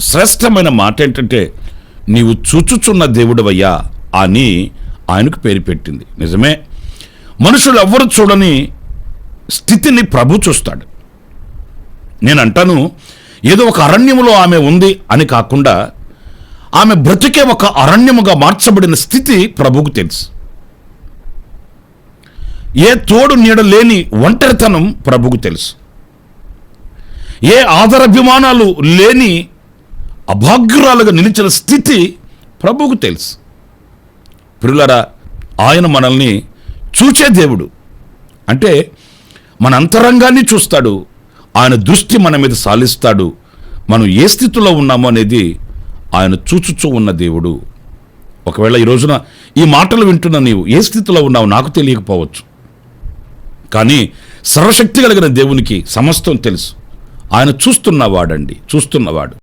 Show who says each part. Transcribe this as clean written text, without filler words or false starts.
Speaker 1: శ్రేష్టమైన మాట ఏంటంటే నీవు చూచుచున్న దేవుడవయ్యా అని ఆయనకు పేరు పెట్టింది. నిజమే, మనుషులు ఎవ్వరు చూడని స్థితిని ప్రభు చూస్తాడు. నేను అంటాను, ఏదో ఒక అరణ్యములో ఆమె ఉంది అని కాకుండా ఆమె బ్రతికే ఒక అరణ్యముగా మార్చబడిన స్థితి ప్రభువుకు తెలుసు. ఏ తోడు నీడ లేని ఒంటరితనం ప్రభువుకు తెలుసు. ఏ ఆదరాభిమానాలు లేని అభాగ్యురాలుగా నిలిచిన స్థితి ప్రభువుకు తెలుసు. ప్రియులారా, ఆయన మనల్ని చూచే దేవుడు. అంటే మన అంతరంగాన్ని చూస్తాడు. ఆయన దృష్టి మన మీద సాలిస్తాడు. మనం ఏ స్థితిలో ఉన్నామో అనేది ఆయన చూచుచూ ఉన్న దేవుడు. ఒకవేళ ఈ రోజున ఈ మాటలు వింటున్న నీవు ఏ స్థితిలో ఉన్నావు నాకు తెలియకపోవచ్చు, కానీ సర్వశక్తి కలిగిన దేవునికి సమస్తం తెలుసు. ఆయన చూస్తున్నవాడండి, చూస్తున్నవాడు.